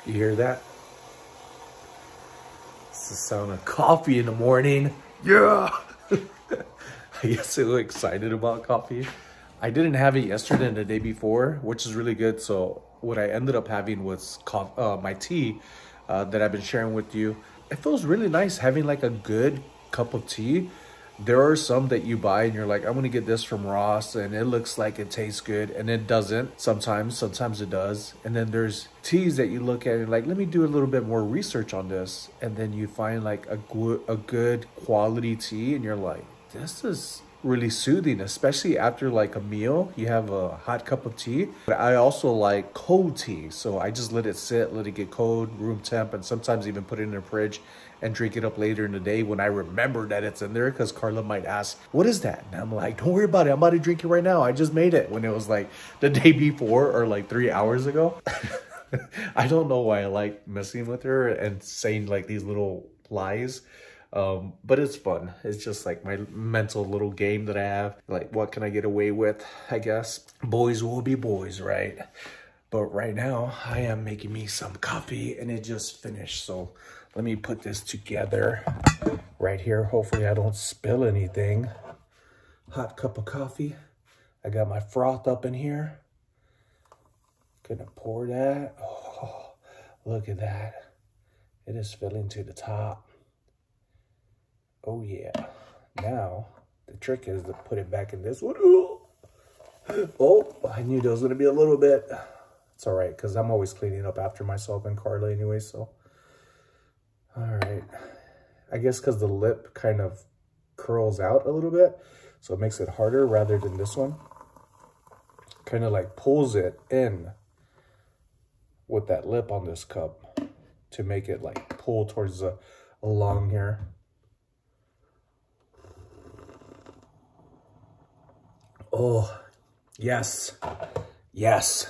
You hear that? It's the sound of coffee in the morning. Yeah! I get so excited about coffee. I didn't have it yesterday and the day before, which is really good. So what I ended up having was my tea that I've been sharing with you. It feels really nice having like a good cup of tea. There are some that you buy and you're like, I'm gonna get this from Ross and it looks like it tastes good, and it doesn't. Sometimes it does. And then there's teas that you look at and you're like, let me do a little bit more research on this, and then you find like a good quality tea and you're like, this is really soothing, especially after like a meal. You have a hot cup of tea. But I also like cold tea, so I just let it sit, let it get cold, room temp, and sometimes even put it in the fridge and drink it up later in the day when I remember that it's in there, because Carla might ask, what is that? And I'm like, don't worry about it, I'm about to drink it right now. I just made it, when it was like the day before or like 3 hours ago. I don't know why I like messing with her and saying like these little lies. But it's fun. It's just like my mental little game that I have. Like, what can I get away with, I guess? Boys will be boys, right? But right now, I am making me some coffee and it just finished. So let me put this together right here. Hopefully I don't spill anything. Hot cup of coffee. I got my froth up in here. Gonna pour that. Oh, look at that. It is filling to the top. Oh yeah. Now, the trick is to put it back in this one. Oh, I knew there was gonna be a little bit. It's all right, because I'm always cleaning up after myself and Carla anyway, so. All right. I guess because the lip kind of curls out a little bit, so it makes it harder rather than this one. Kind of like pulls it in with that lip on this cup to make it like pull towards along here. Oh, yes. Yes.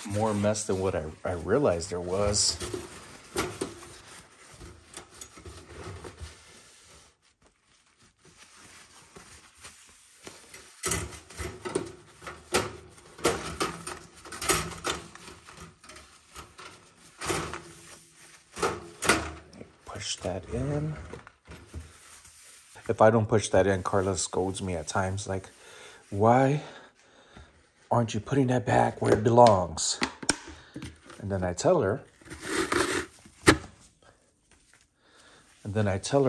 More mess than what I realized there was. Push that in. If I don't push that in, Carla scolds me at times, like, why aren't you putting that back where it belongs? And then I tell her,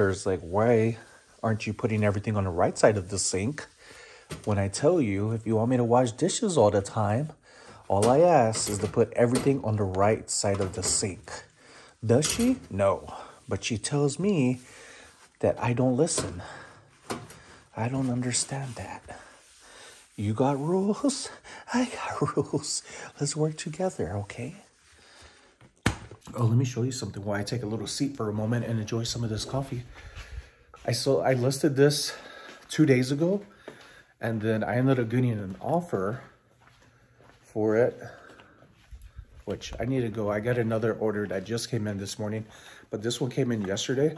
it's like, why aren't you putting everything on the right side of the sink? When I tell you, if you want me to wash dishes all the time, all I ask is to put everything on the right side of the sink. Does she? No. But she tells me that I don't listen. I don't understand that. You got rules? I got rules. Let's work together, okay? Oh, let me show you something while I take a little seat for a moment and enjoy some of this coffee. I listed this 2 days ago, and then I ended up getting an offer for it, which I need to go. I got another order that just came in this morning, but this one came in yesterday.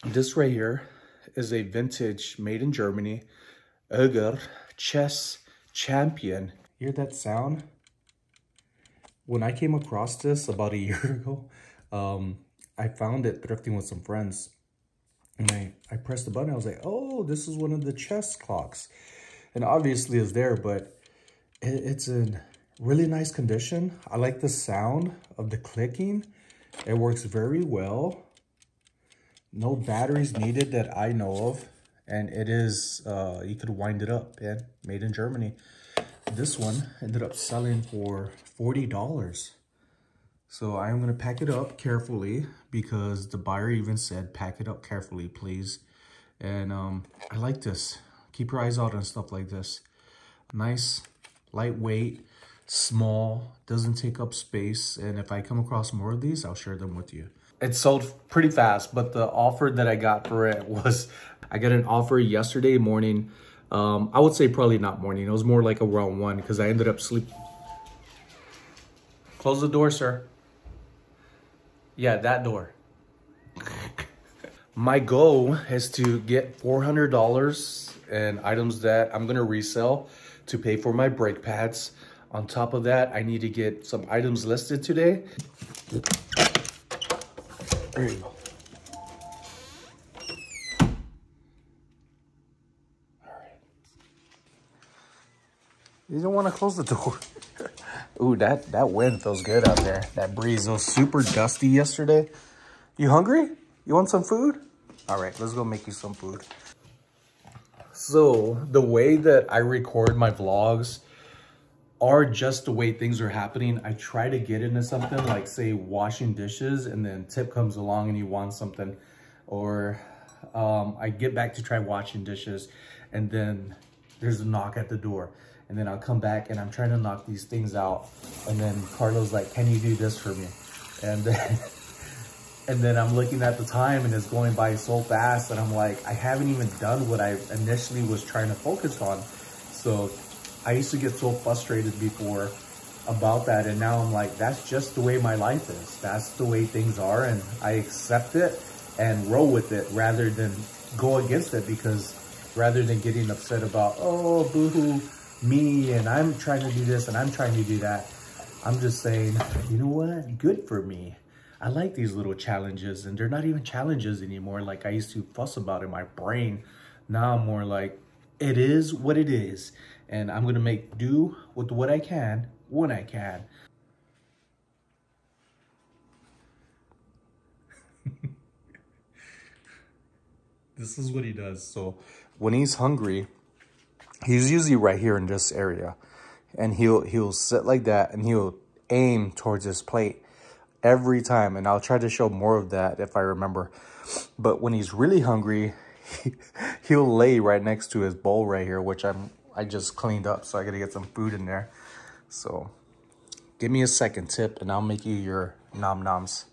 This right here is a vintage made in Germany Öger chess champion. Hear that sound? When I came across this about a year ago, I found it thrifting with some friends. And I pressed the button. I was like, oh, this is one of the chess clocks. And obviously it's there, but it's in really nice condition. I like the sound of the clicking. It works very well. No batteries needed that I know of. And it is, you could wind it up, yeah, made in Germany. This one ended up selling for $40. So I'm gonna pack it up carefully because the buyer even said, pack it up carefully, please. And I like this. Keep your eyes out on stuff like this. Nice, lightweight, small, doesn't take up space. And if I come across more of these, I'll share them with you. It sold pretty fast, but the offer that I got for it was, I got an offer yesterday morning. I would say probably not morning. It was more like around 1 because I ended up sleeping. Close the door, sir. Yeah, that door. My goal is to get $400 in items that I'm gonna resell to pay for my brake pads. On top of that, I need to get some items listed today. There you go. All right. You don't want to close the door. Ooh, that wind feels good out there. That breeze. It was super dusty yesterday. You hungry? You want some food? All right, let's go make you some food. So the way that I record my vlogs are just the way things are happening. I try to get into something like, say, washing dishes, and then Tip comes along and he wants something. Or I get back to try washing dishes, and then there's a knock at the door. And then I'll come back and I'm trying to knock these things out. And then Carlo's like, can you do this for me? And then I'm looking at the time and it's going by so fast. And I'm like, I haven't even done what I initially was trying to focus on. So I used to get so frustrated before about that. And now I'm like, that's just the way my life is. That's the way things are. And I accept it and roll with it rather than go against it, because rather than getting upset about, oh, boo-hoo, me, and I'm trying to do this and I'm trying to do that, I'm just saying, you know what? Good for me. I like these little challenges, and they're not even challenges anymore like I used to fuss about in my brain. Now I'm more like, it is what it is, and I'm gonna make do with what I can when I can. This is what he does. So when he's hungry, he's usually right here in this area, and he'll sit like that and he'll aim towards his plate every time. And I'll try to show more of that if I remember. But when he's really hungry, he'll lay right next to his bowl right here, which I just cleaned up, so I gotta get some food in there. So give me a second, Tip, and I'll make you your nom noms.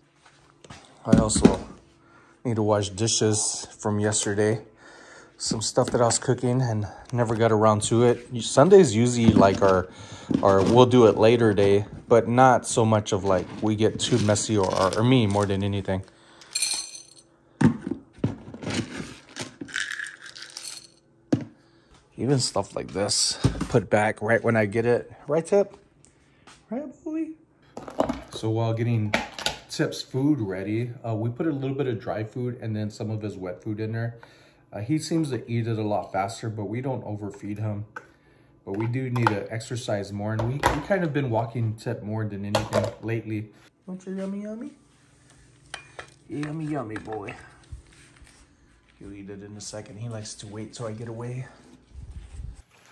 I also need to wash dishes from yesterday. Some stuff that I was cooking and never got around to it. Sundays usually like our we'll do it later day, but not so much of like we get too messy, or me more than anything. Even stuff like this, put back right when I get it. Right, Tip? Right, boy? So while getting Tip's food ready, we put a little bit of dry food and then some of his wet food in there. He seems to eat it a lot faster, but we don't overfeed him. But we do need to exercise more, and we kind of been walking Tip more than anything lately. Want your yummy yummy? Yummy yummy boy. He'll eat it in a second. He likes to wait till I get away.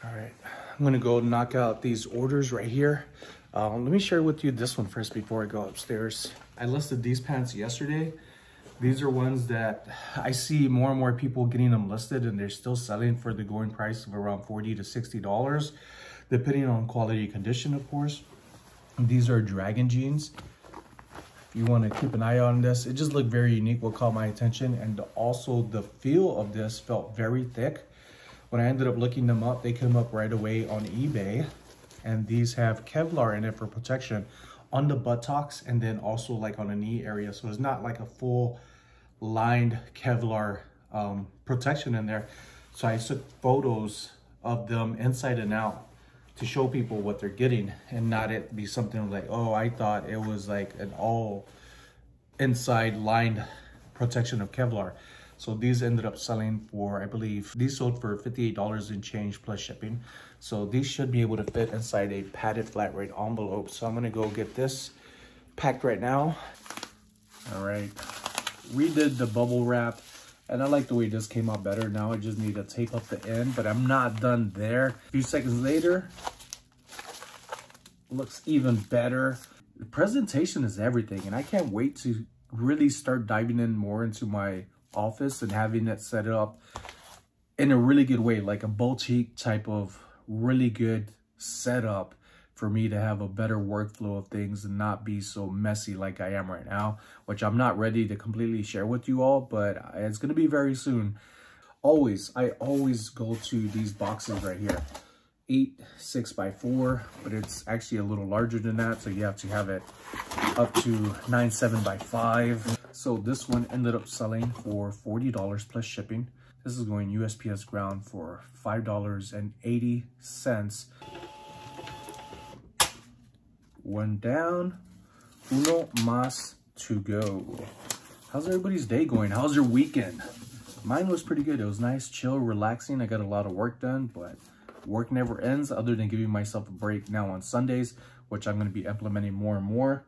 All right, I'm gonna go knock out these orders right here. Let me share with you this one first before I go upstairs. I listed these pants yesterday. These are ones that I see more and more people getting them listed, and they're still selling for the going price of around $40 to $60, depending on quality condition, of course. These are Dragon jeans. If you want to keep an eye on this, it just looked very unique, what caught my attention. And also the feel of this felt very thick. When I ended up looking them up, they came up right away on eBay. And these have Kevlar in it for protection on the buttocks, and then also like on the knee area. So it's not like a full lined Kevlar protection in there. So I took photos of them inside and out to show people what they're getting, and not it be something like, oh, I thought it was like an all inside lined protection of Kevlar. So these ended up selling for, I believe, these sold for $58 and change plus shipping. So these should be able to fit inside a padded flat rate envelope. So I'm gonna go get this packed right now. All right, redid the bubble wrap, and I like the way this came out better. Now I just need to tape up the end, but I'm not done there. A few seconds later, looks even better. The presentation is everything, and I can't wait to really start diving in more into my office and having it set up in a really good way, like a boutique type of really good setup for me to have a better workflow of things and not be so messy like I am right now, which I'm not ready to completely share with you all, but it's going to be very soon. I always go to these boxes right here. 8 6x4, but it's actually a little larger than that, so you have to have it up to 9 7x5. So this one ended up selling for $40 plus shipping. This is going USPS ground for $5.80. one down, uno más to go. How's everybody's day going? How's your weekend? Mine was pretty good. It was nice, chill, relaxing. I got a lot of work done, but work never ends other than giving myself a break now on Sundays, which I'm going to be implementing more and more.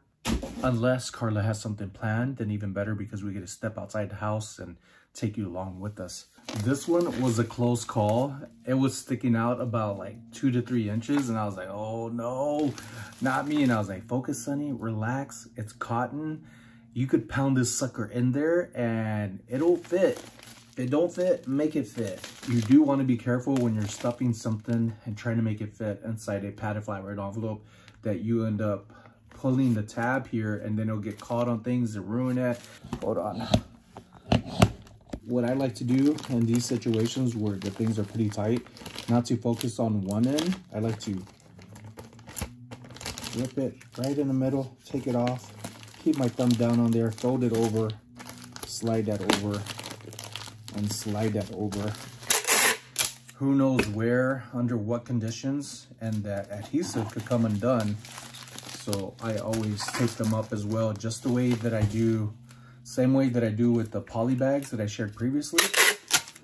Unless Carla has something planned, then even better, because we get to step outside the house and take you along with us. This one was a close call. It was sticking out about like 2 to 3 inches, and I was like, oh no, not me. And I was like, focus, Sonny, relax. It's cotton. You could pound this sucker in there and it'll fit. If it don't fit, make it fit. You do want to be careful when you're stuffing something and trying to make it fit inside a padded flat-rate envelope, that you end up pulling the tab here and then it'll get caught on things and ruin it. Hold on. What I like to do in these situations where the things are pretty tight, not to focus on one end, I like to rip it right in the middle, take it off, keep my thumb down on there, fold it over, slide that over, and slide that over. Who knows where, under what conditions, and that adhesive could come undone. So I always take them up as well, just the way that I do, same way that I do with the poly bags that I shared previously.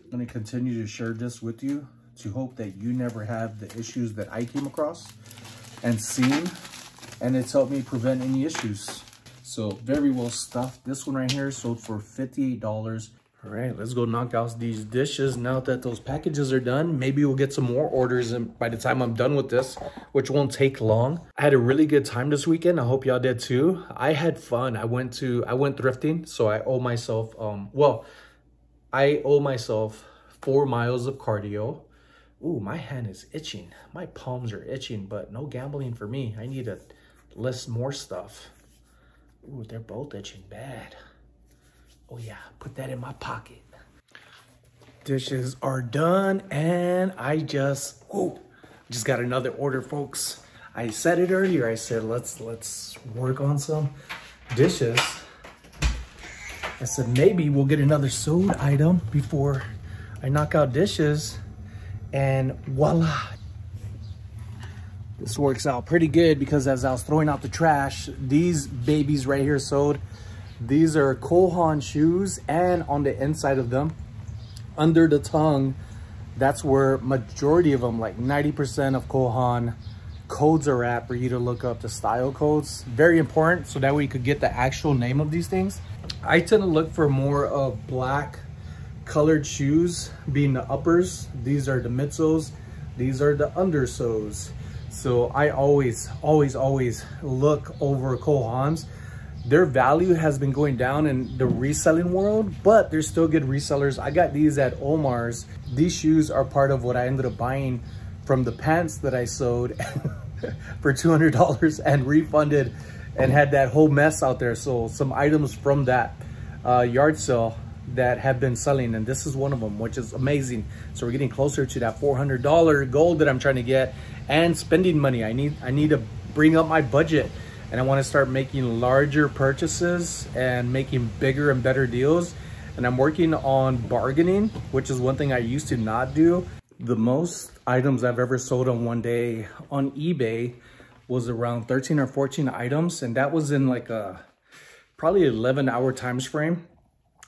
I'm gonna continue to share this with you to hope that you never have the issues that I came across and seen, and it's helped me prevent any issues. So very well stuffed. This one right here sold for $58. All right, let's go knock out these dishes now that those packages are done. Maybe we'll get some more orders and by the time I'm done with this, which won't take long. I had a really good time this weekend. I hope y'all did too. I had fun. I went thrifting, so I owe myself, I owe myself 4 miles of cardio. Ooh, my hand is itching. My palms are itching, but no gambling for me. I need to list more stuff. Ooh, they're both itching bad. Oh yeah, put that in my pocket. Dishes are done, and I just got another order, folks. I said it earlier. I said let's work on some dishes. I said maybe we'll get another sewed item before I knock out dishes, and voila. This works out pretty good because as I was throwing out the trash, these babies right here sewed. These are Kohan shoes, and on the inside of them, under the tongue, that's where majority of them, like 90% of Kohan codes are at for you to look up the style codes. Very important, so that way you could get the actual name of these things. I tend to look for more of black colored shoes being the uppers. These are the midsoles. These are the undersoles. So I always look over Kohans. Their value has been going down in the reselling world, but they're still good resellers. I got these at Omar's. These shoes are part of what I ended up buying from the pants that I sewed for $200 and refunded and had that whole mess out there. So some items from that yard sale that have been selling, and this is one of them, which is amazing. So we're getting closer to that $400 goal that I'm trying to get, and spending money. I need to bring up my budget. And I want to start making larger purchases and making bigger and better deals. And I'm working on bargaining, which is one thing I used to not do. The most items I've ever sold on one day on eBay was around 13 or 14 items. And that was in like a probably 11-hour time frame.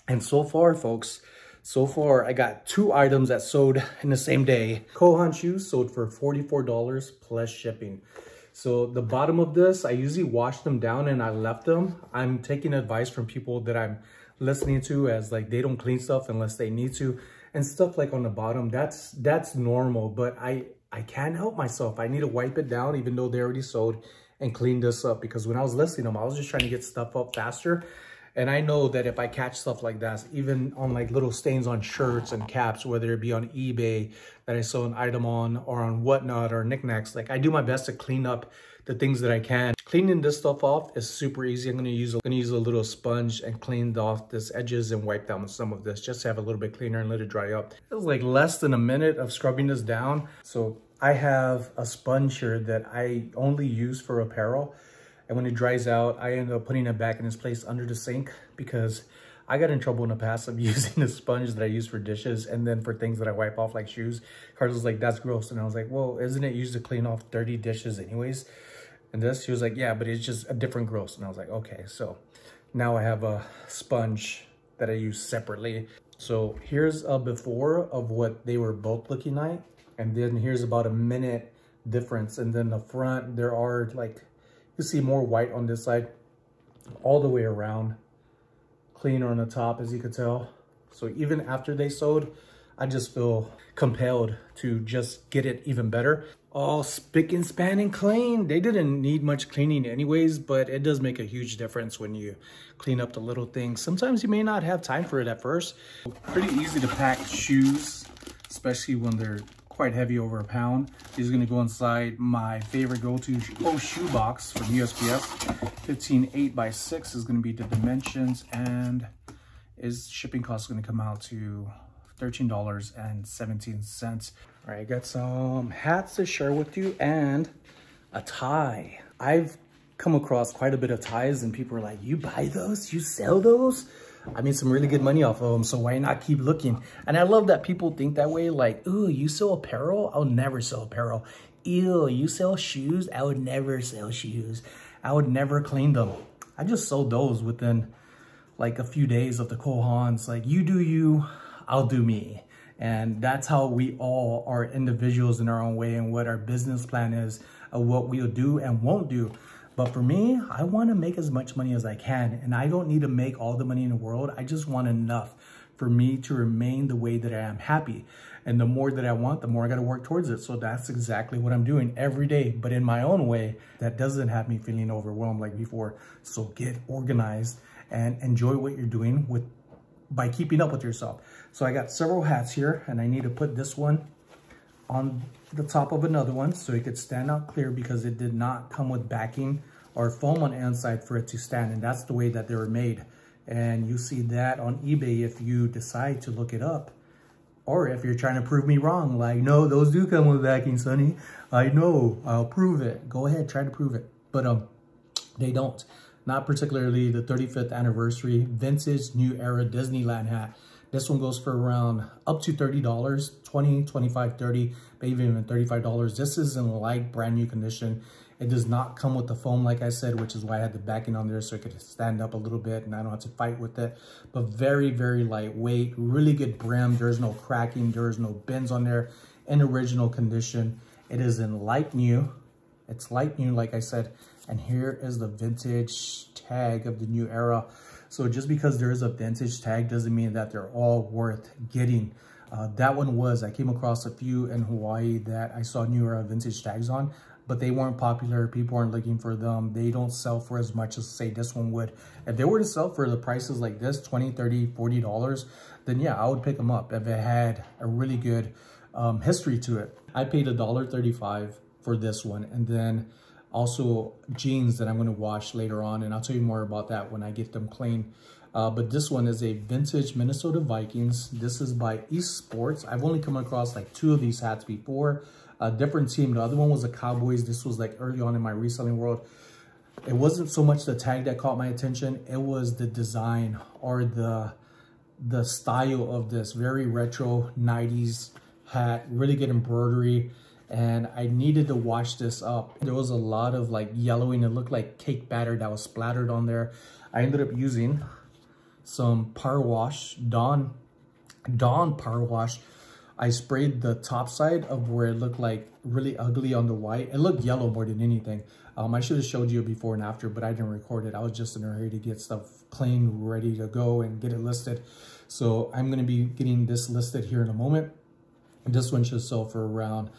And so far, folks, I got 2 items that sold in the same day. Kohan shoes sold for $44 plus shipping. So the bottom of this, I usually wash them down and I left them. I'm taking advice from people that I'm listening to, as like they don't clean stuff unless they need to, and stuff like on the bottom, that's normal, but I can't help myself. I need to wipe it down even though they already sold, and clean this up, because when I was listing them, I was just trying to get stuff up faster. And I know that if I catch stuff like that, even on like little stains on shirts and caps, whether it be on eBay that I sell an item on, or on Whatnot or knickknacks, like I do my best to clean up the things that I can. Cleaning this stuff off is super easy. I'm gonna use a little sponge and clean off this edges and wipe down some of this just to have a little bit cleaner and let it dry up. It was like less than a minute of scrubbing this down. So I have a sponge here that I only use for apparel. And when it dries out, I end up putting it back in its place under the sink, because I got in trouble in the past of using a sponge that I use for dishes and then for things that I wipe off like shoes. Carlos was like, that's gross. And I was like, well, isn't it used to clean off dirty dishes anyways? And this, he was like, yeah, but it's just a different gross. And I was like, okay. So now I have a sponge that I use separately. So here's a before of what they were both looking like. And then here's about a minute difference. And then the front, there are like, you see more white on this side all the way around. Cleaner on the top, as you could tell. So even after they sewed, I just feel compelled to just get it even better. All spick and span and clean. They didn't need much cleaning anyways, but it does make a huge difference when you clean up the little things. Sometimes you may not have time for it at first. Pretty easy to pack shoes, especially when they're quite heavy, over a pound. These are gonna go inside my favorite go-to shoe box from USPS. 15 8x6 is gonna be the dimensions, and shipping cost is gonna come out to $13.17. All right, I got some hats to share with you and a tie. I've come across quite a bit of ties and people are like, you buy those? You sell those? I made some really good money off of them, so why not keep looking? And I love that people think that way, like, ooh, you sell apparel? I'll never sell apparel. Ew, you sell shoes? I would never sell shoes. I would never clean them. I just sold those within like a few days of the Kohans. Like, you do you, I'll do me. And that's how we all are individuals in our own way, and what our business plan is of what we'll do and won't do. But for me, I want to make as much money as I can, and I don't need to make all the money in the world. I just want enough for me to remain the way that I am happy. And the more that I want, the more I got to work towards it. So that's exactly what I'm doing every day, but in my own way that doesn't have me feeling overwhelmed like before. So get organized and enjoy what you're doing by keeping up with yourself. So I got several hats here, and I need to put this one on the top of another one so it could stand out clear, because it did not come with backing or foam on the inside for it to stand, and that's the way that they were made. And you see that on eBay if you decide to look it up, or if you're trying to prove me wrong, like, no, those do come with backing, Sonny. I know, I'll prove it. Go ahead, try to prove it. But they don't. Not particularly the 35th anniversary vintage new era Disneyland hat. This one goes for around up to $30, 20, 25, 30, maybe even $35. This is in like brand new condition. It does not come with the foam, like I said, which is why I had the backing on there so it could stand up a little bit and I don't have to fight with it. But very, very lightweight, really good brim. There's no cracking, there's no bends on there. In original condition. It is in light new. It's light new, like I said. And here is the vintage tag of the new era. So just because there is a vintage tag doesn't mean that they're all worth getting. That one was, I came across a few in Hawaii that I saw new era vintage tags on, but they weren't popular. People weren't looking for them. They don't sell for as much as, say, this one would. If they were to sell for the prices like this, $20, $30, $40, then yeah, I would pick them up if it had a really good history to it. I paid $1.35 for this one, and then also jeans that I'm going to wash later on, and I'll tell you more about that when I get them clean. But this one is a vintage Minnesota Vikings. This is by East Sports. I've only come across like 2 of these hats before. A different team. The other one was the Cowboys. This was like early on in my reselling world. It wasn't so much the tag that caught my attention. It was the design or the style of this very retro 90s hat. Really good embroidery. And I needed to wash this up. There was a lot of like yellowing. It looked like cake batter that was splattered on there. I ended up using some power wash, Dawn power wash. I sprayed the top side of where it looked like really ugly on the white. It looked yellow more than anything. I should have showed you before and after, but I didn't record it. I was just in a hurry to get stuff clean, ready to go and get it listed. So I'm gonna be getting this listed here in a moment. This one should sell for around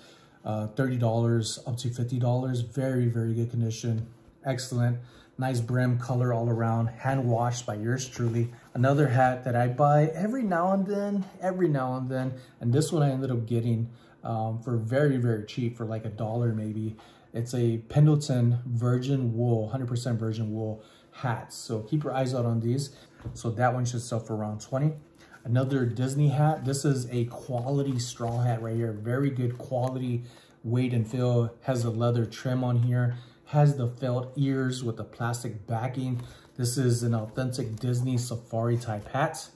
$30 up to $50. Very, very good condition. Excellent. Nice brim, color all around. Hand washed by yours truly. Another hat that I buy every now and then. And this one I ended up getting for very, very cheap, for like $1 maybe. It's a Pendleton virgin wool, 100% virgin wool hat. So keep your eyes out on these. So that one should sell for around $20. Another Disney hat. This is a quality straw hat right here. Very good quality weight and feel. Has a leather trim on here. Has the felt ears with the plastic backing. This is an authentic Disney safari type hat.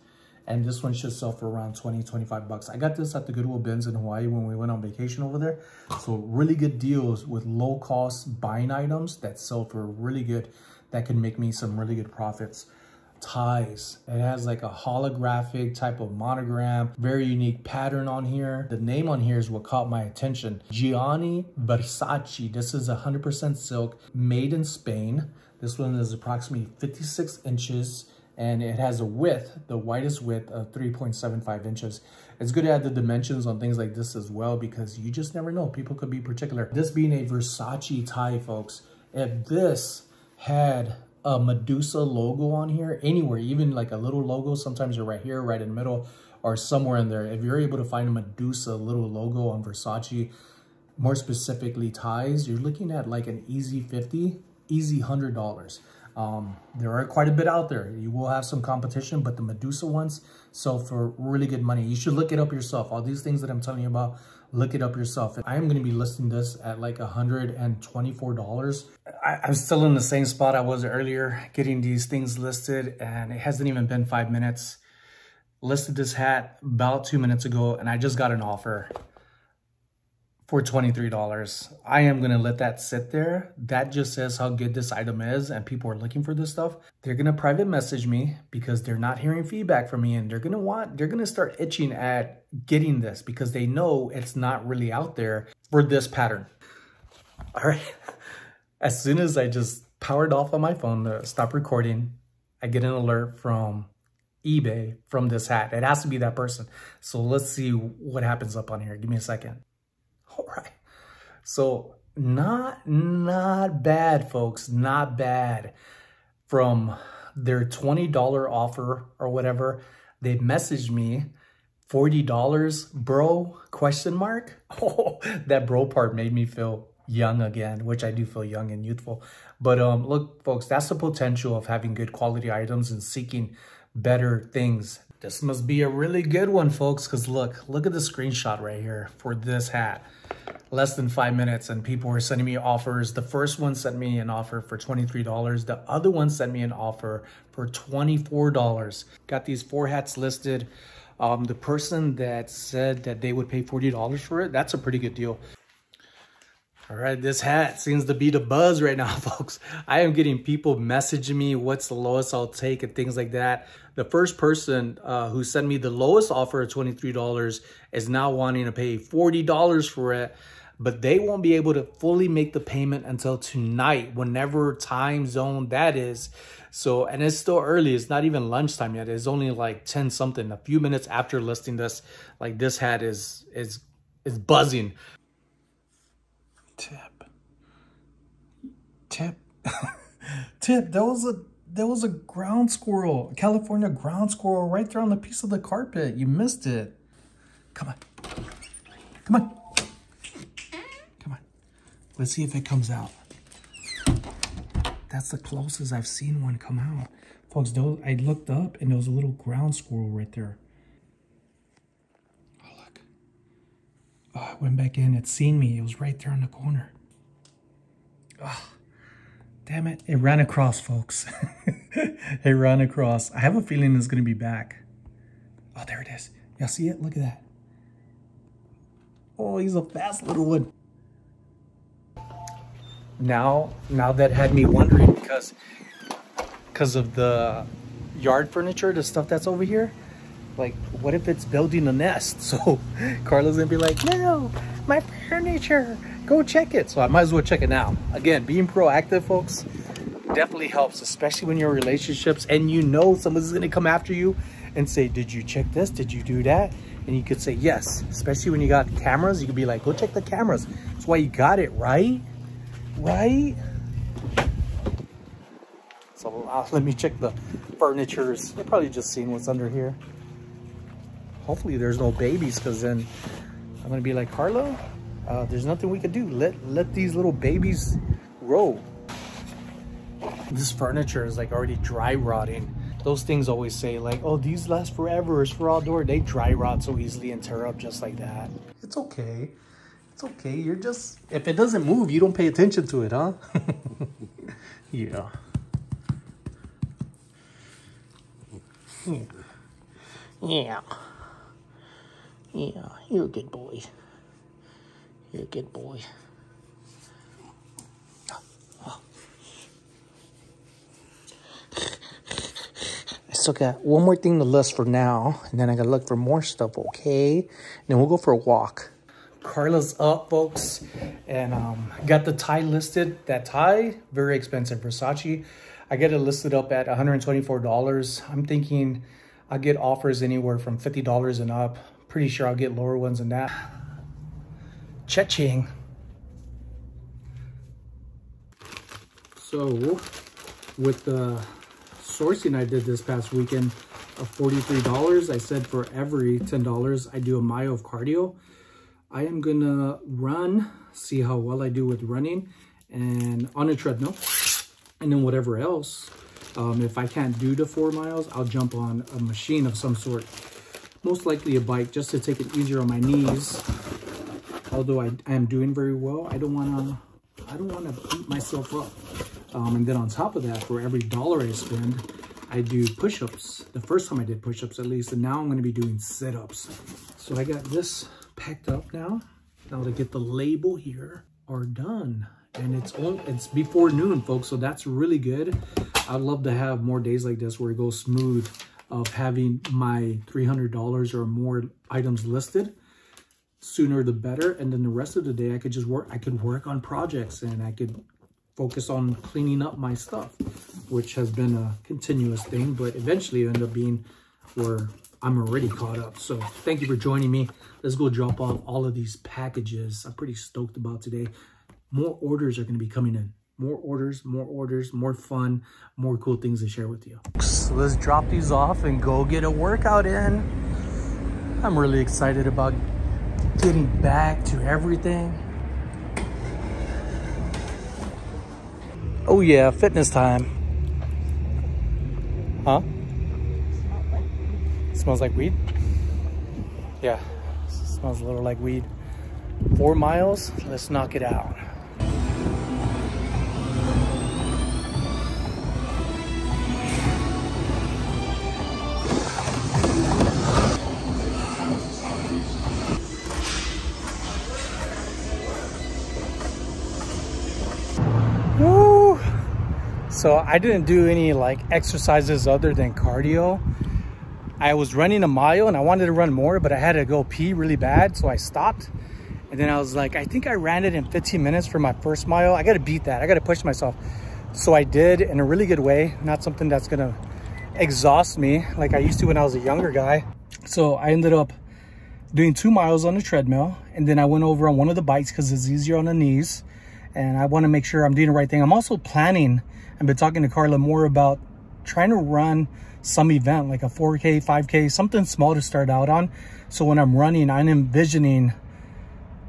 And this one should sell for around 20, 25 bucks. I got this at the Goodwill bins in Hawaii when we went on vacation over there. So really good deals with low cost buying items that sell for really good, that can make me some really good profits. Ties. It has like a holographic type of monogram, very unique pattern on here. The name on here is what caught my attention. Gianni Versace. This is 100% silk, made in Spain. This one is approximately 56 inches. And it has a width, the widest width of 3.75 inches. It's good to add the dimensions on things like this as well, because you just never know. People could be particular. This being a Versace tie, folks, if this had a Medusa logo on here, anywhere, even like a little logo, sometimes you're right here, right in the middle, or somewhere in there. If you're able to find a Medusa little logo on Versace, more specifically ties, you're looking at like an easy 50, easy $100. There are quite a bit out there. You will have some competition, but the Medusa ones sell for really good money. You should look it up yourself. All these things that I'm telling you about, look it up yourself. I am going to be listing this at like $124. I'm still in the same spot I was earlier, getting these things listed, and it hasn't even been 5 minutes. Listed this hat about 2 minutes ago, and I just got an offer for $23. I am going to let that sit there. That just says how good this item is, and people are looking for this stuff. They're going to private message me because they're not hearing feedback from me, and they're going to start itching at getting this because they know it's not really out there for this pattern. All right. As soon as I just powered off on my phone to stop recording, I get an alert from eBay from this hat. It has to be that person. So let's see what happens up on here. Give me a second. All right, so not bad, folks, not bad. From their $20 offer or whatever, they messaged me $40, bro, question mark. Oh, that bro part made me feel young again, which I do feel young and youthful. But look, folks, that's the potential of having good quality items and seeking better things. This must be a really good one, folks, because look at the screenshot right here for this hat. Less than 5 minutes, and people were sending me offers. The first one sent me an offer for $23. The other one sent me an offer for $24. Got these 4 hats listed. The person that said that they would pay $40 for it, that's a pretty good deal. All right, this hat seems to be the buzz right now, folks. I am getting people messaging me what's the lowest I'll take and things like that. The first person who sent me the lowest offer of $23 is now wanting to pay $40 for it, but they won't be able to fully make the payment until tonight, whenever time zone that is. So, and it's still early. It's not even lunchtime yet. It's only like 10 something, a few minutes after listing this. Like, this hat is buzzing. Tip. There was a ground squirrel, a California ground squirrel right there on the piece of the carpet. You missed it. Come on. Let's see if it comes out. That's the closest I've seen one come out. Folks, I looked up and there was a little ground squirrel right there. Oh, look. Oh, I went back in. It seen me. It was right there in the corner. Oh, damn it. It ran across, folks. It ran across. I have a feeling it's going to be back. Oh, there it is. Y'all see it? Look at that. Oh, he's a fast little one. Now that had me wondering because of the yard furniture, the stuff that's over here. Like, what if it's building a nest? So Carla's gonna be like, no, my furniture, go check it. So I might as well check it now. Again, being proactive, folks, definitely helps, especially when you're in relationships and you know somebody's gonna come after you and say, did you check this? Did you do that? And you could say yes, especially when you got cameras. You could be like, go check the cameras. That's why you got it, right? Right? So let me check the furnitures. They're probably just seeing what's under here. Hopefully there's no babies, because then I'm gonna be like, Carlo, there's nothing we could do. Let these little babies grow. This furniture is like already dry rotting. Those things always say like, oh, these last forever, it's for outdoor. They dry rot so easily and tear up just like that. It's okay. It's okay. You're just, if it doesn't move, you don't pay attention to it, huh? Yeah. Yeah. Yeah, you're a good boy. You're a good boy. I still got one more thing to list for now, and then I gotta look for more stuff, okay? And then we'll go for a walk. Carla's up, folks, and got the tie listed. That tie, very expensive, Versace. I get it listed up at $124. I'm thinking I'll get offers anywhere from $50 and up. Pretty sure I'll get lower ones than that. Cha-ching. So, with the sourcing I did this past weekend of $43, I said for every $10, I do a mile of cardio. I am gonna run, see how well I do with running and on a treadmill, and then whatever else. If I can't do the 4 miles, I'll jump on a machine of some sort, most likely a bike, just to take it easier on my knees. Although I am doing very well, I don't wanna beat myself up. And then on top of that, for every dollar I spend, I do push-ups. The first time I did push-ups at least, and now I'm gonna be doing sit-ups. So I got this packed up now. Now to get the label here are done. And it's before noon, folks, so that's really good. I'd love to have more days like this where it goes smooth of having my $300 or more items listed. Sooner the better, and then the rest of the day I could just work. I could work on projects and I could focus on cleaning up my stuff, which has been a continuous thing, but eventually it ended up being where I'm already caught up. So thank you for joining me. Let's go drop off all of these packages. I'm pretty stoked about today. More orders are going to be coming in. More orders, more fun, more cool things to share with you. So let's drop these off and go get a workout in. I'm really excited about getting back to everything. Oh yeah, fitness time. Huh? Smells like weed? Yeah, smells a little like weed. 4 miles, let's knock it out. Woo! So I didn't do any like exercises other than cardio. I was running a mile and I wanted to run more, but I had to go pee really bad, so I stopped. And then I was like, I think I ran it in 15 minutes for my first mile. I gotta beat that, I gotta push myself. So I did, in a really good way, not something that's gonna exhaust me like I used to when I was a younger guy. So I ended up doing 2 miles on the treadmill, and then I went over on one of the bikes because it's easier on the knees. And I wanna make sure I'm doing the right thing. I'm also planning, I've been talking to Carla more about trying to run some event, like a 4K, 5K, something small to start out on. So when I'm running, I'm envisioning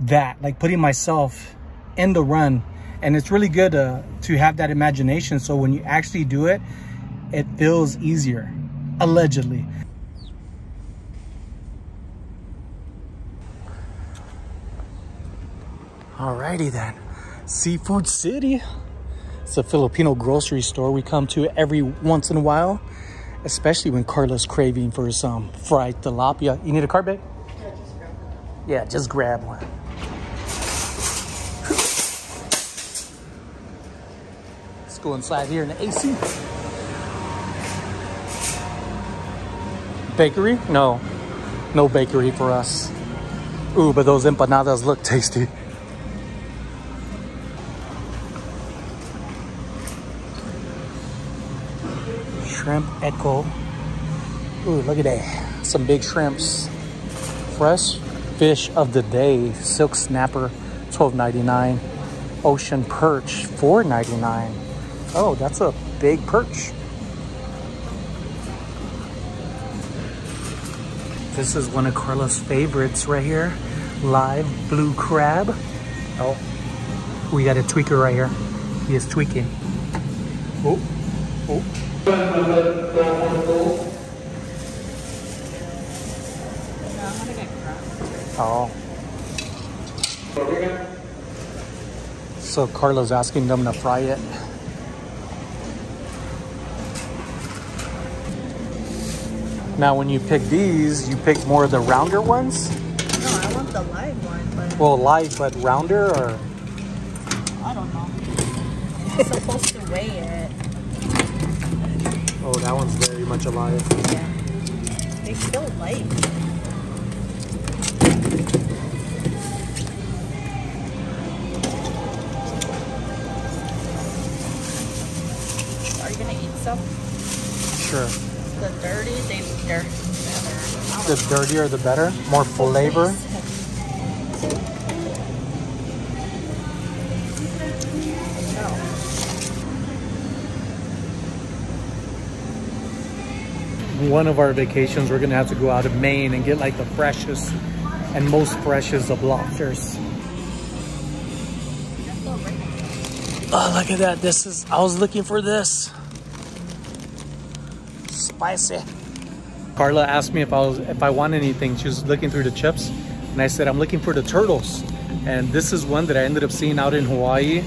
that, like putting myself in the run. And it's really good to have that imagination, so when you actually do it, it feels easier, allegedly. Alrighty then, Seafood City. It's a Filipino grocery store we come to every once in a while, especially when Carla's craving for some fried tilapia. You need a cart, babe? Yeah, just grab one. Let's go inside here in the AC. Bakery? No. No bakery for us. Ooh, but those empanadas look tasty. Shrimp Echo. Ooh, look at that. Some big shrimps. Fresh fish of the day. Silk snapper, $12.99. Ocean perch, $4.99. Oh, that's a big perch. This is one of Carla's favorites right here. Live blue crab. Oh, we got a tweaker right here. He is tweaking. Oh, oh. Oh. So Carla's asking them to fry it. Now, when you pick these, you pick more of the rounder ones? No, I want the live one, but... Well, live, but rounder, or? I don't know. It's supposed to weigh it. Oh, that one's very much alive. Yeah. They still light. Are you gonna eat some? Sure. The dirty, they're better. The dirtier, the better? More flavor? One of our vacations, we're gonna have to go out of Maine and get like the freshest and most freshest of lobsters. Oh, look at that. This is, I was looking for this. Spicy. Carla asked me if I want anything. She was looking through the chips, and I said I'm looking for the turtles. And this is one that I ended up seeing out in Hawaii.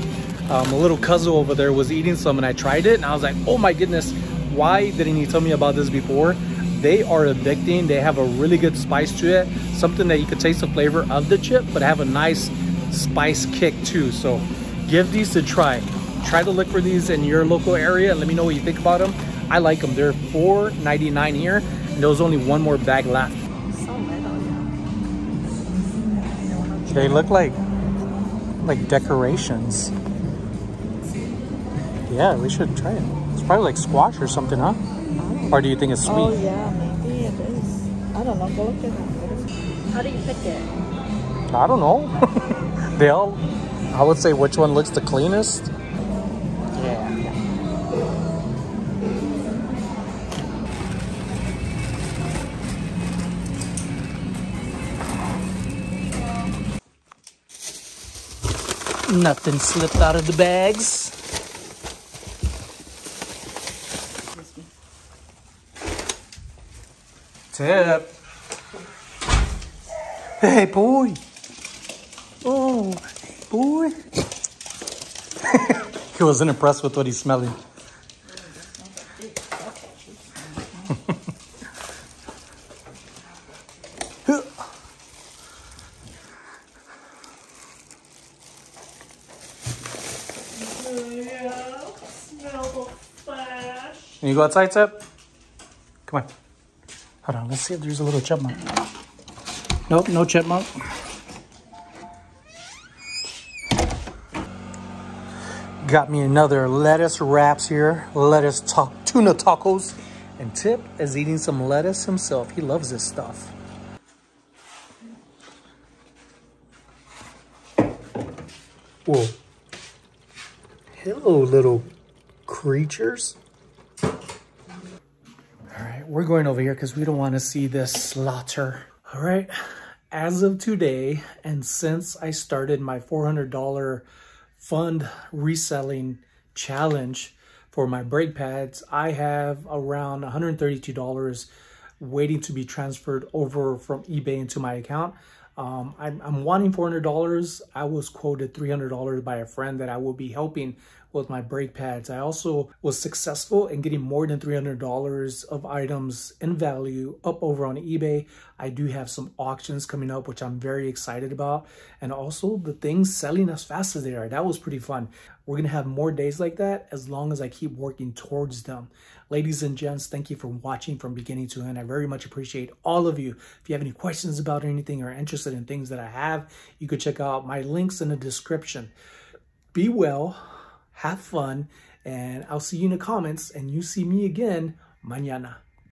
A little cousin over there was eating some, and I tried it, and I was like, oh my goodness, why didn't he tell me about this before? They are addicting. They have a really good spice to it, something that you could taste the flavor of the chip, but have a nice spice kick too. So give these a try. Try to look for these in your local area and let me know what you think about them. I like them. They're $4.99 here, and there was only one more bag left. So little, yeah. They look like decorations. Yeah, we should try it. It's probably like squash or something, huh? Or do you think it's sweet? Oh yeah, maybe it is. I don't know. Go look at it. How do you pick it? I don't know. They all, I would say which one looks the cleanest. Yeah. Nothing slipped out of the bags. Tip. Hey, boy. Oh, hey, boy. He wasn't impressed with what he's smelling. Can you go outside, Tip? Come on. Hold on, let's see if there's a little chipmunk. Nope, no chipmunk. Got me another lettuce wraps here. Tuna tacos. And Tip is eating some lettuce himself. He loves this stuff. Whoa. Hello, little creatures. We're going over here because we don't want to see this slaughter. All right, as of today, and since I started my $400 fund reselling challenge for my brake pads, I have around $132 waiting to be transferred over from eBay into my account. I'm wanting $400. I was quoted $300 by a friend that I will be helping with my brake pads. I also was successful in getting more than $300 of items in value up over on eBay. I do have some auctions coming up, which I'm very excited about. And also the things selling as fast as they are. That was pretty fun. We're gonna have more days like that as long as I keep working towards them. Ladies and gents, thank you for watching from beginning to end. I very much appreciate all of you. If you have any questions about anything or interested in things that I have, you could check out my links in the description. Be well, have fun, and I'll see you in the comments, and you see me again mañana.